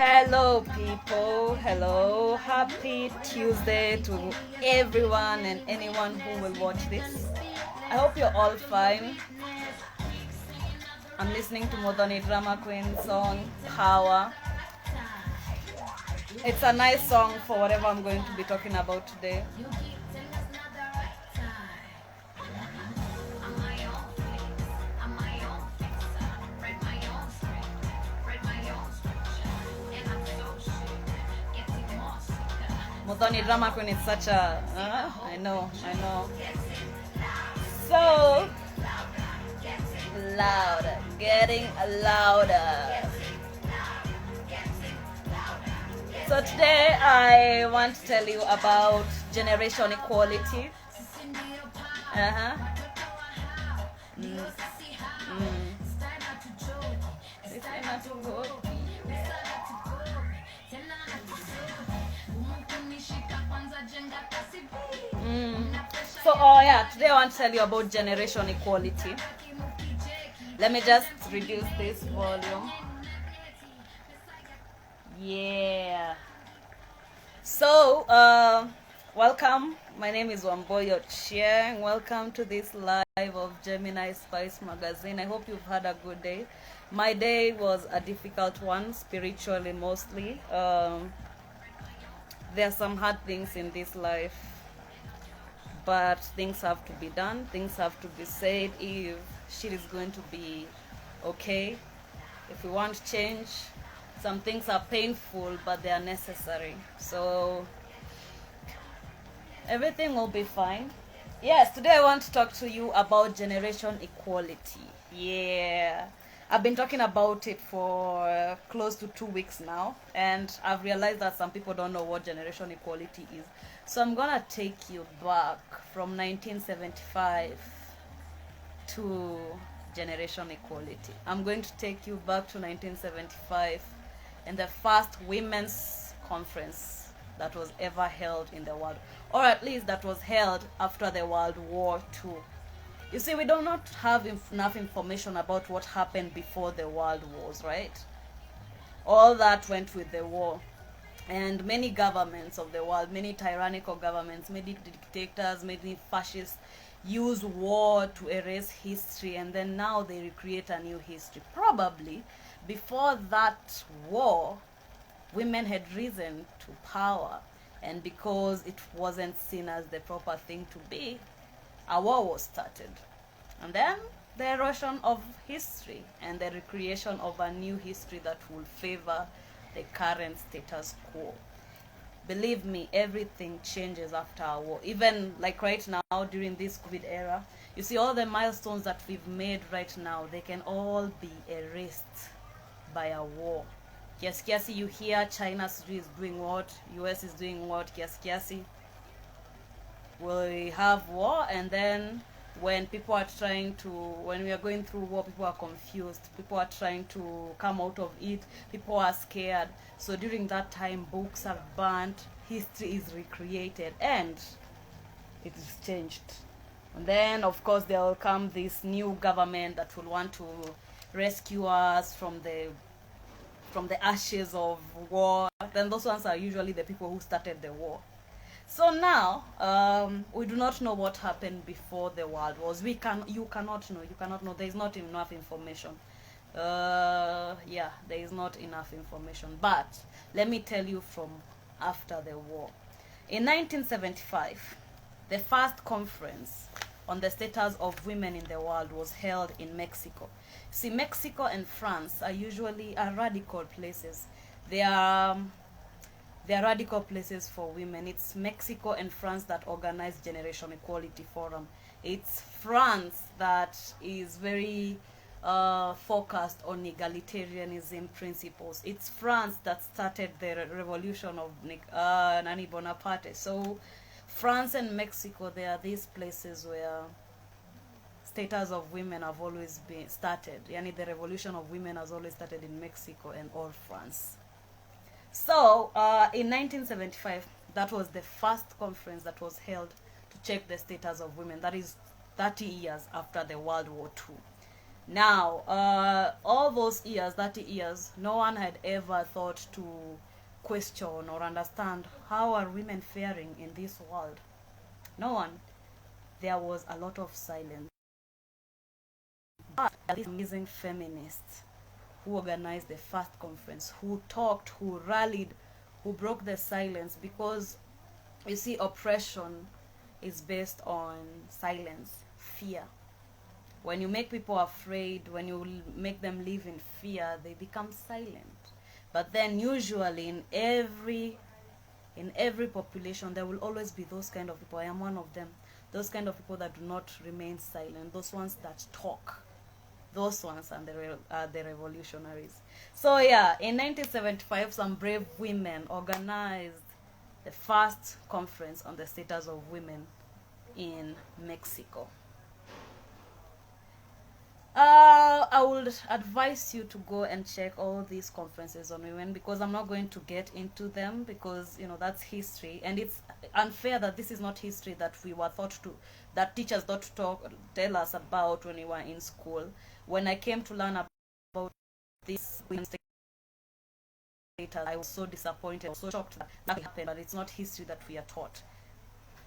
Hello, people. Hello. Happy Tuesday to everyone and anyone who will watch this. I hope you're all fine. I'm listening to Modoni Drama Queen song Power. It's a nice song for whatever I'm going to be talking about today. Modoni Drama Queen is such a... I know. So louder, getting louder. So today I want to tell you about generation equality. So today I want to tell you about generation equality. Let me just reduce this volume. Yeah. So, welcome. My name is Wamboyo Chieng. Welcome to this live of Gemini Spice Magazine. I hope you've had a good day. My day was a difficult one, spiritually mostly. There are some hard things in this life, but things have to be done. Things have to be said if shit is going to be okay. If we want change, some things are painful, but they are necessary. So everything will be fine. Yes, today I want to talk to you about generation equality. Yeah. I've been talking about it for close to 2 weeks now, and I've realized that some people don't know what generation equality is. So I'm gonna take you back from 1975 to generation equality. I'm going to take you back to 1975 and the first women's conference that was ever held in the world, or at least that was held after the World War II. You see, we do not have enough information about what happened before the world wars, right? All that went with the war. And many governments of the world, many tyrannical governments, many dictators, many fascists use war to erase history, and then now they recreate a new history. Probably before that war, women had risen to power, and because it wasn't seen as the proper thing to be, a war was started. And then the erosion of history and the recreation of a new history that will favor the current status quo. Believe me, everything changes after a war. Even like right now, during this COVID era, you see all the milestones that we've made right now, they can all be erased by a war. Kiasi, you hear China is doing what, US is doing what, kiasi. We have war, and then when we are going through war, people are confused, people are trying to come out of it, people are scared. So during that time, books are burnt, history is recreated, and it is changed. And then of course there will come this new government that will want to rescue us from the ashes of war. Then those ones are usually the people who started the war. So now, we do not know what happened before the world wars. You cannot know. There is not enough information. There is not enough information. But let me tell you from after the war. In 1975, the first conference on the status of women in the world was held in Mexico. See, Mexico and France are usually radical places. They are radical places for women. It's Mexico and France that organize Generation Equality Forum. It's France that is very focused on egalitarianism principles. It's France that started the revolution of Nani Bonaparte. So France and Mexico, they are these places where status of women have always been started. The revolution of women has always started in Mexico and all France. So, in 1975, that was the first conference that was held to check the status of women. That is 30 years after the World War II. Now, all those years, 30 years, no one had ever thought to question or understand how are women faring in this world. No one. There was a lot of silence. But these amazing feminists who organized the first conference, who talked, who rallied, who broke the silence, because you see, oppression is based on silence, fear. When you make people afraid, when you make them live in fear, they become silent. But then usually in every population there will always be those kind of people. I am one of them. Those kind of people that do not remain silent, those ones that talk. Those ones are the revolutionaries. So yeah, in 1975, some brave women organized the first conference on the status of women in Mexico. I would advise you to go and check all these conferences on women, because I'm not going to get into them, because that's history, and it's unfair that this is not history that we were that teachers don't tell us about when we were in school. When I came to learn about this women's status, I was so disappointed, so shocked that happened, but it's not history that we are taught.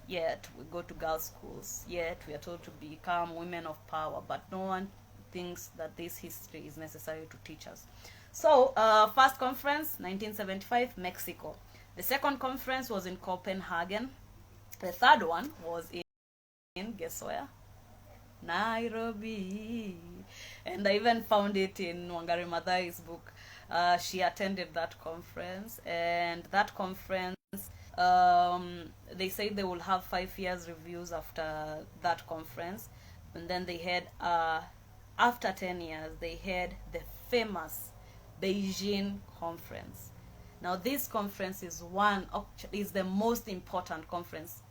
Yet we go to girls' schools, yet we are told to become women of power, but no one thinks that this history is necessary to teach us. So, first conference, 1975, Mexico. The second conference was in Copenhagen. The third one was in guess where? Nairobi. And I even found it in Wangari Maathai's book. She attended that conference, and that conference, they say they will have 5 years reviews after that conference, and then they had after 10 years they had the famous Beijing conference. Now this conference is the most important conference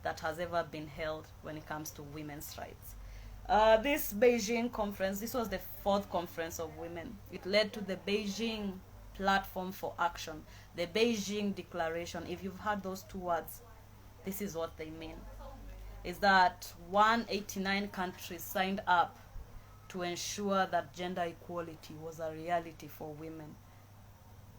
that has ever been held when it comes to women's rights. This Beijing conference, this was the fourth conference of women. It led to the Beijing Platform for Action, the Beijing Declaration. If you've heard those two words, this is what they mean. Is that 189 countries signed up to ensure that gender equality was a reality for women.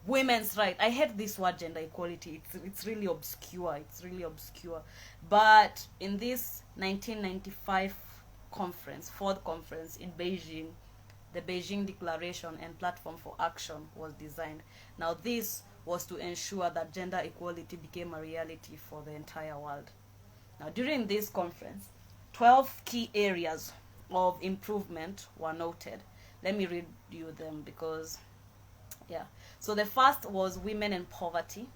Women's right. I hate this word gender equality. It's really obscure. It's really obscure. But in this 1995 conference, fourth conference in Beijing, the Beijing Declaration and Platform for Action was designed. Now this was to ensure that gender equality became a reality for the entire world. Now during this conference, 12 key areas of improvement were noted. Let me read you them, because so the first was women and poverty.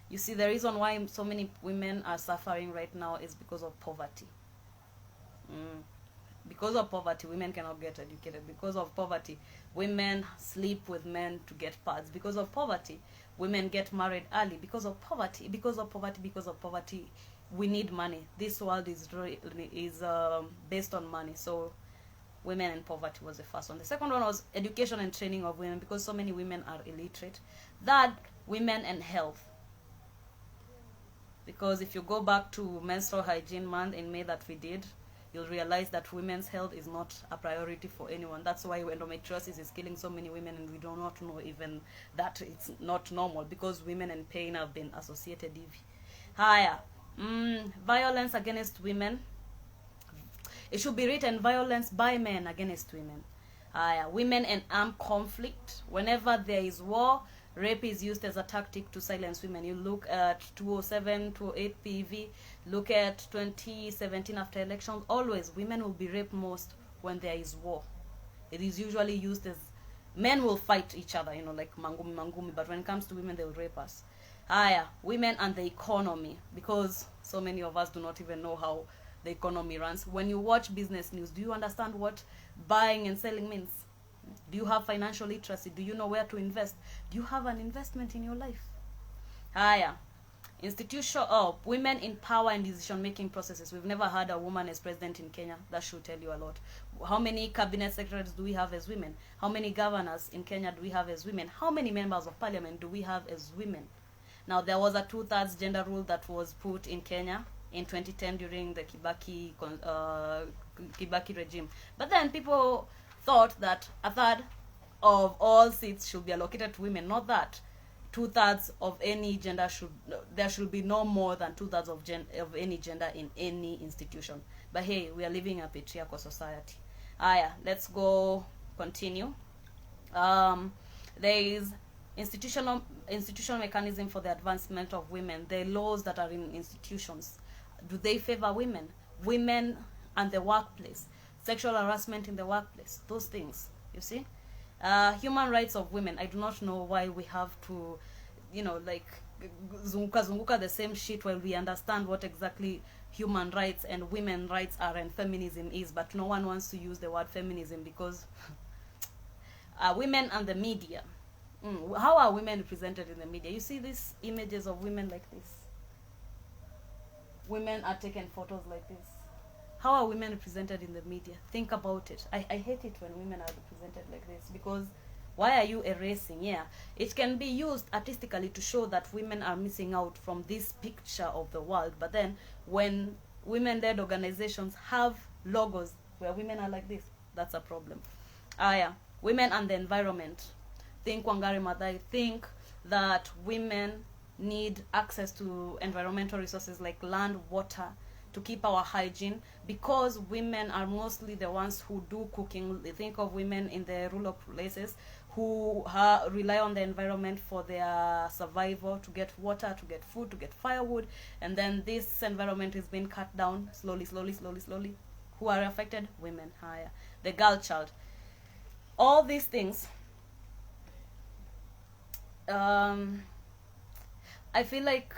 You see, the reason why so many women are suffering right now is because of poverty. Because of poverty, women cannot get educated. Because of poverty, women sleep with men to get pads. Because of poverty, women get married early. Because of poverty, we need money. This world is based on money. So women and poverty was the first one. The second one was education and training of women, because so many women are illiterate. Third, women and health. Because if you go back to menstrual hygiene month in May that we did, you'll realize that women's health is not a priority for anyone. That's why endometriosis is killing so many women, and we do not know even that it's not normal, because women and pain have been associated. Higher. Violence against women. It should be written violence by men against women. Women and armed conflict. Whenever there is war, rape is used as a tactic to silence women. You look at 207, 208 PV, look at 2017 after elections, always women will be raped most when there is war. It is usually used as, men will fight each other, like mangumi, but when it comes to women, they will rape us. Women and the economy, because so many of us do not even know how the economy runs. When you watch business news, do you understand what buying and selling means? Do you have financial literacy? Do you know where to invest? Do you have an investment in your life? Institution of women in power and decision-making processes. We've never had a woman as president in Kenya. That should tell you a lot. How many cabinet secretaries do we have as women? How many governors in Kenya do we have as women? How many members of parliament do we have as women? Now, there was a 2/3 gender rule that was put in Kenya in 2010 during the Kibaki regime. But then people thought that a third of all seats should be allocated to women. Not that. 2/3 of any gender there should be no more than 2/3 of any gender in any institution. But hey, we are living in a patriarchal society. Let's go continue. There is institutional mechanism for the advancement of women. The laws that are in institutions, do they favor women? Women and the workplace, sexual harassment in the workplace, those things, you see. Human rights of women, I do not know why we have to, like zunguka the same shit while we understand what exactly human rights and women rights are and feminism is, but no one wants to use the word feminism because women and the media. How are women represented in the media? You see these images of women like this. Women are taken photos like this. How are women represented in the media? Think about it. I hate it when women are represented like this, because why are you erasing? Yeah, it can be used artistically to show that women are missing out from this picture of the world, but then when women-led organizations have logos where women are like this, that's a problem. Women and the environment. Think Wangari Maathai. Think that women need access to environmental resources like land, water, to keep our hygiene, because women are mostly the ones who do cooking. They think of women in the rural places who rely on the environment for their survival, to get water, to get food, to get firewood, and then this environment is being cut down slowly. Who are affected? Women. The girl child. All these things, I feel like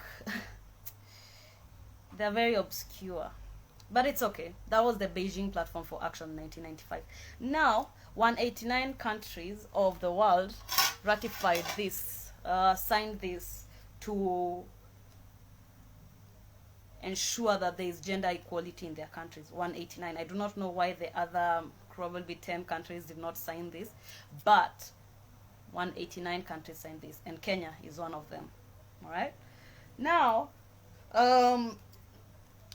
they're very obscure, but it's okay. That was the Beijing Platform for Action in 1995. Now, 189 countries of the world ratified this, signed this to ensure that there is gender equality in their countries. 189. I do not know why the other probably 10 countries did not sign this, but 189 countries signed this, and Kenya is one of them. All right. Now,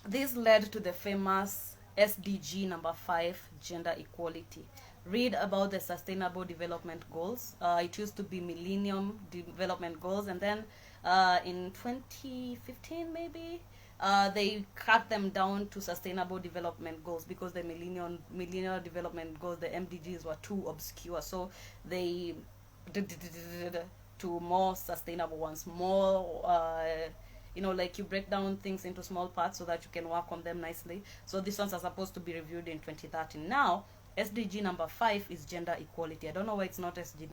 this led to the famous SDG number 5, gender equality. Read about the Sustainable Development Goals. It used to be Millennium Development Goals, and then in 2015 maybe, they cut them down to Sustainable Development Goals, because the Millennial Development Goals, the MDGs, were too obscure. So they to more sustainable ones, more like you break down things into small parts so that you can work on them nicely. So these ones are supposed to be reviewed in 2030. Now, SDG number 5 is gender equality. I don't know why it's not SDG.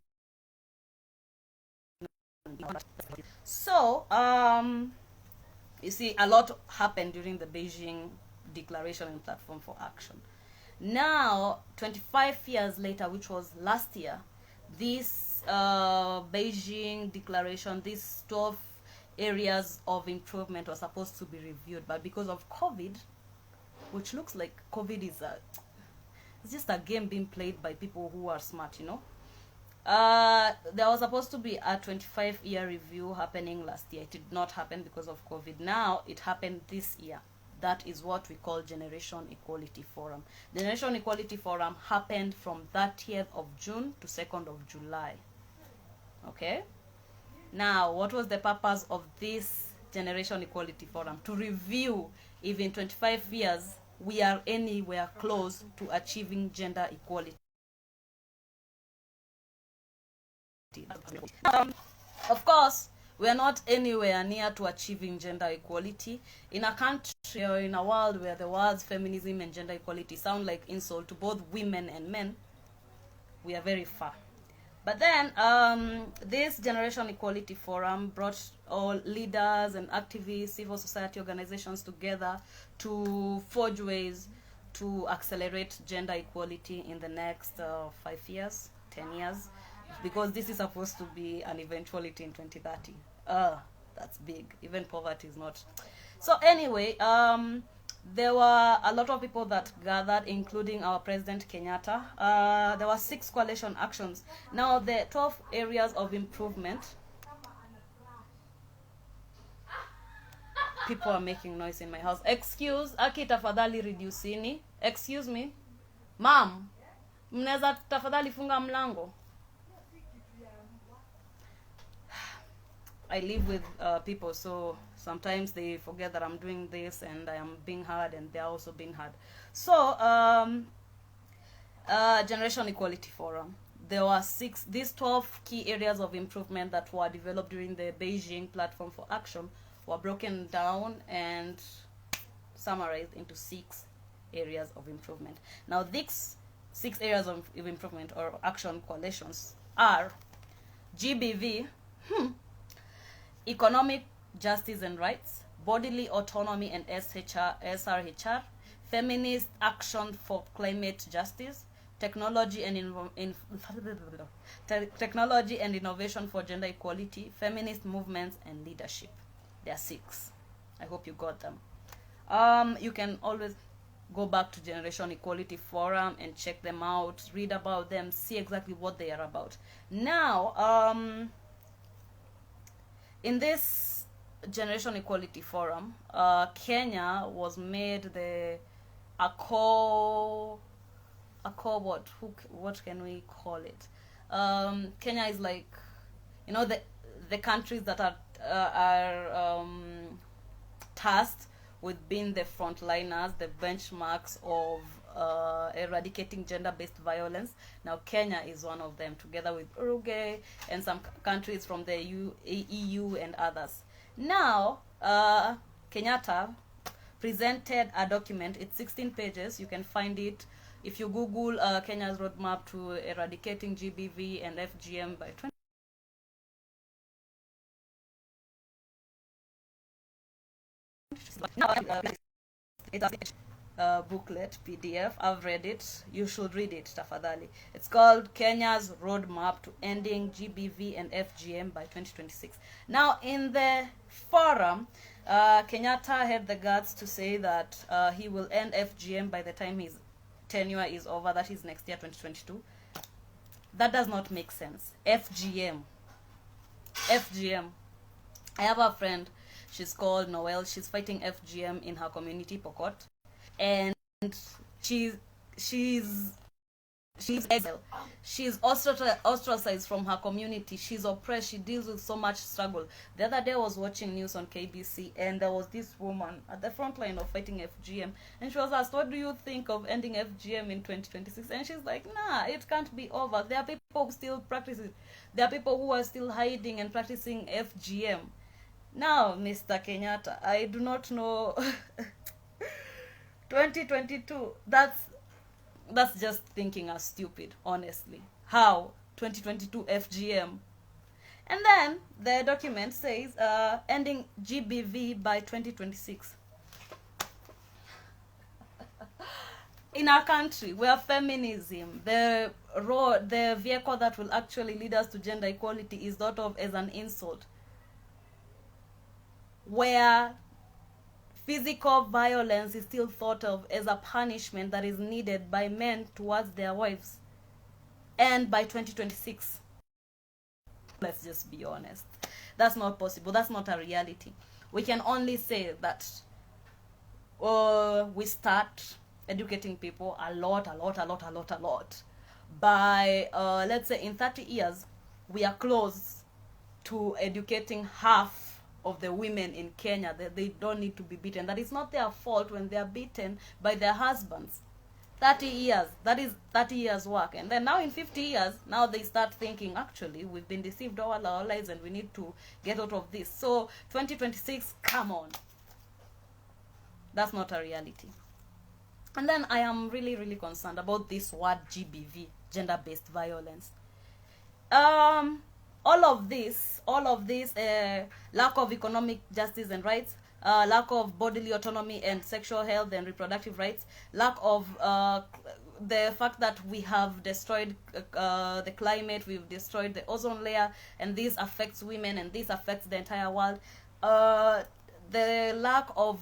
So, you see, a lot happened during the Beijing Declaration and Platform for Action. Now, 25 years later, which was last year, this Beijing Declaration, these 12 areas of improvement were supposed to be reviewed, but because of COVID, which looks like COVID is it's just a game being played by people who are smart, there was supposed to be a 25-year review happening last year. It did not happen because of COVID. Now it happened this year. That is what we call Generation Equality Forum. The Generation Equality Forum happened from 30th of June to 2nd of July. Okay? Now, what was the purpose of this Generation Equality Forum? To review if in 25 years we are anywhere close to achieving gender equality. Of course, we are not anywhere near to achieving gender equality. In a country or in a world where the words feminism and gender equality sound like insult to both women and men, we are very far. But then, this Generation Equality Forum brought all leaders and activists, civil society organizations together to forge ways to accelerate gender equality in the next 5 years, 10 years, because this is supposed to be an eventuality in 2030. That's big. Even poverty is not. So anyway, there were a lot of people that gathered, including our President Kenyatta. There were 6 coalition actions. Now, the 12 areas of improvement. People are making noise in my house. Excuse, Aki tafadhali reducini. Excuse me. Mom, Mnaweza tafadhali funga mlango? I live with people, so sometimes they forget that I'm doing this and I am being heard and they're also being heard. So, Generation Equality Forum. There were these 12 key areas of improvement that were developed during the Beijing Platform for Action were broken down and summarized into 6 areas of improvement. Now, these 6 areas of improvement or action coalitions are GBV, economic justice and rights, bodily autonomy and SRHR, feminist action for climate justice, technology and technology and innovation for gender equality, feminist movements and leadership. There are 6. I hope you got them. You can always go back to Generation Equality Forum and check them out, read about them, see exactly what they are about. Now, in this Generation Equality Forum, Kenya was made what can we call it? Kenya is like, you know, the countries that are tasked with being the frontliners, the benchmarks of eradicating gender-based violence. Now, Kenya is one of them, together with Uruguay and some countries from the EU and others. Now, Kenyatta presented a document. It's 16 pages. You can find it if you Google Kenya's roadmap to eradicating GBV and FGM by 20. It's a booklet, PDF. I've read it. You should read it, tafadhali. It's called Kenya's Roadmap to Ending GBV and FGM by 2026. Now, in the forum, Kenyatta had the guts to say that he will end FGM by the time his tenure is over, that is next year, 2022. That does not make sense. FGM. I have a friend, she's called Noel. She's fighting FGM in her community, Pokot, and she's exiled. She's ostracized from her community. She's oppressed. She deals with so much struggle. The other day I was watching news on KBC, and there was this woman at the front line of fighting FGM, and she was asked, what do you think of ending FGM in 2026? And she's like, nah, it can't be over. There are people who still practice it. There are people who are still hiding and practicing FGM. Now, Mr. Kenyatta, I do not know. 2022, that's just thinking us stupid, honestly. How? 2022 FGM. And then the document says ending GBV by 2026. In our country, where feminism, the vehicle that will actually lead us to gender equality, is thought of as an insult, where physical violence is still thought of as a punishment that is needed by men towards their wives. And by 2026, let's just be honest, that's not possible. That's not a reality. We can only say that we start educating people a lot. By, let's say, in 30 years, we are close to educating half of the women in Kenya that they don't need to be beaten. That is not their fault when they are beaten by their husbands. 30 years, that is 30 years work. And then now in 50 years, now they start thinking, actually, we've been deceived all our lives and we need to get out of this. So 2026, come on. That's not a reality. And then I am really concerned about this word GBV, gender-based violence. All of this, lack of economic justice and rights, lack of bodily autonomy and sexual health and reproductive rights, lack of the fact that we have destroyed the climate, we've destroyed the ozone layer, and this affects women and this affects the entire world. The lack of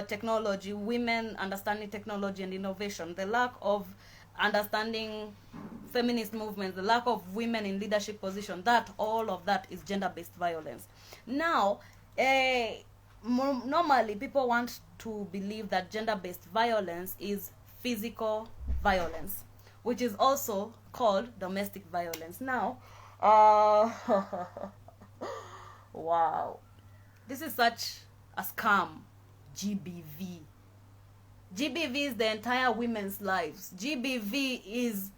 technology, women understanding technology and innovation, the lack of understanding feminist movements, the lack of women in leadership position, all of that is gender-based violence. Now, normally people want to believe that gender-based violence is physical violence, which is also called domestic violence. Now, wow, this is such a scam. GBV. GBV is the entire women's lives. GBV is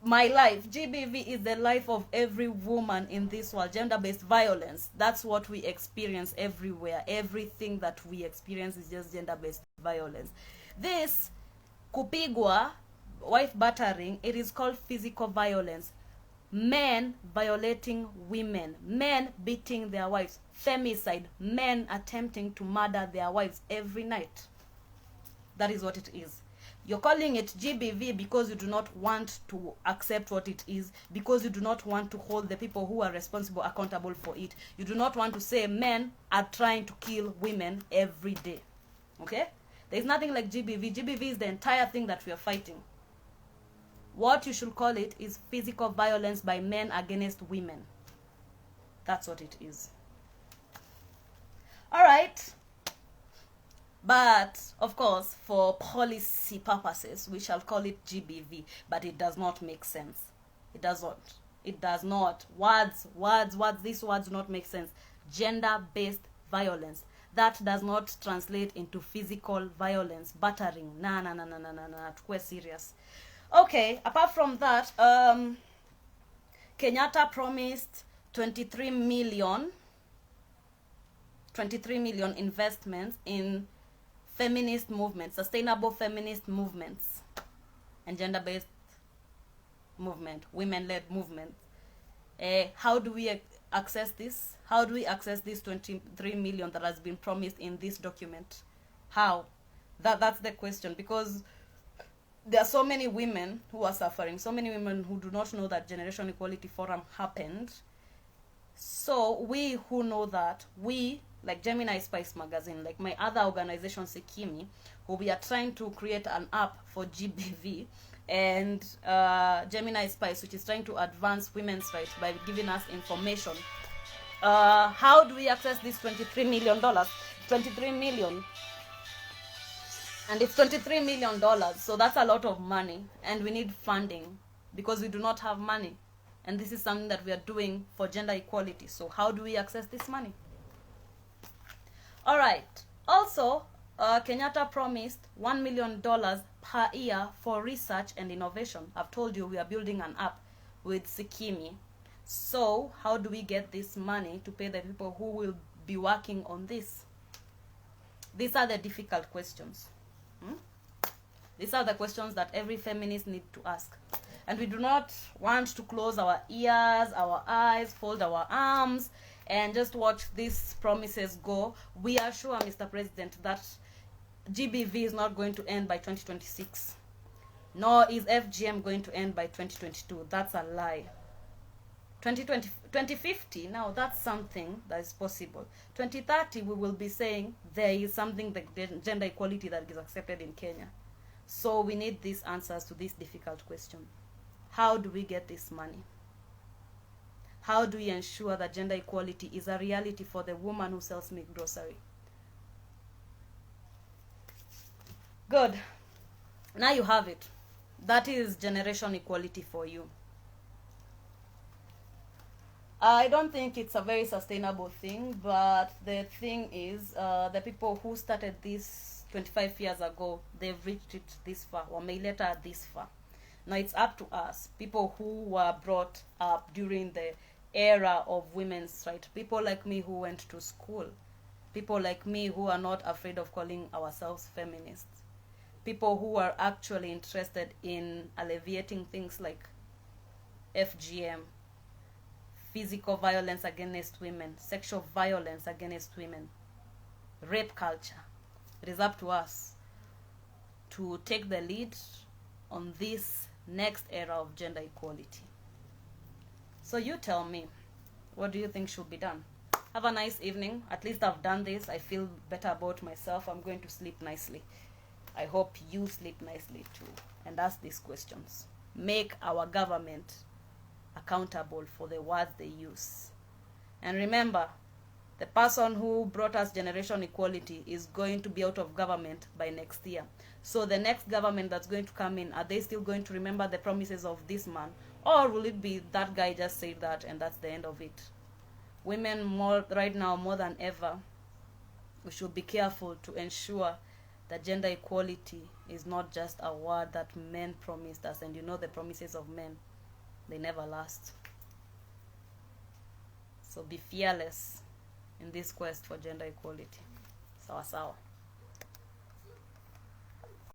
my life. GBV is the life of every woman in this world. Gender-based violence, that's what we experience everywhere. Everything that we experience is just gender-based violence. This kupigwa, wife battering, it is called physical violence. Men violating women, men beating their wives, femicide, men attempting to murder their wives every night. That is what it is. You're calling it GBV because you do not want to accept what it is, because you do not want to hold the people who are responsible accountable for it. You do not want to say men are trying to kill women every day. Okay? There's nothing like GBV. GBV is the entire thing that we are fighting. What you should call it is physical violence by men against women. That's what it is. All right. But, of course, for policy purposes, we shall call it GBV. But it does not make sense. It does not. It does not. Words. These words do not make sense. Gender-based violence. That does not translate into physical violence. Battering. Nah. We're serious. Okay, apart from that, Kenyatta promised 23 million investments in feminist movements, sustainable feminist movements, and gender-based movement, women-led movements. How do we access this? How do we access this 23 million that has been promised in this document? How? That's the question, because there are so many women who are suffering, so many women who do not know that Generation Equality Forum happened. So we who know that, we, like Gemini Spice Magazine, like my other organization, Sekimi, who we are trying to create an app for GBV, and Gemini Spice, which is trying to advance women's rights by giving us information. How do we access this $23 million? 23 million. And it's $23 million, so that's a lot of money, and we need funding because we do not have money. And this is something that we are doing for gender equality. So how do we access this money? All right. Also, Kenyatta promised $1 million per year for research and innovation. I've told you we are building an app with Sikimi. So how do we get this money to pay the people who will be working on this? These are the difficult questions. These are the questions that every feminist needs to ask. And we do not want to close our ears, our eyes, fold our arms, and just watch these promises go. We are sure, Mr. President, that GBV is not going to end by 2026. Nor is FGM going to end by 2022. That's a lie. 2050, now that's something that is possible. 2030, we will be saying there is something like gender equality that is accepted in Kenya. So we need these answers to this difficult question. How do we get this money? How do we ensure that gender equality is a reality for the woman who sells me grocery? Good. Now you have it. That is generation equality for you. I don't think it's a very sustainable thing, but the thing is, the people who started this 25 years ago, they've reached it this far, or may later this far. Now it's up to us, people who were brought up during the era of women's rights, people like me who went to school, people like me who are not afraid of calling ourselves feminists, people who are actually interested in alleviating things like FGM, physical violence against women, sexual violence against women, rape culture. It is up to us to take the lead on this next era of gender equality. So you tell me, what do you think should be done? Have a nice evening. At least I've done this. I feel better about myself. I'm going to sleep nicely. I hope you sleep nicely too. And ask these questions. Make our government accountable for the words they use. And remember, The person who brought us generation equality is going to be out of government by next year. So the next government that's going to come in, are they still going to remember the promises of this man? Or will it be that guy just said that and that's the end of it? Women, more right now more than ever, we should be careful to ensure that gender equality is not just a word that men promised us. And you know the promises of men, they never last. So be fearless in this quest for gender equality. Sawa sawa.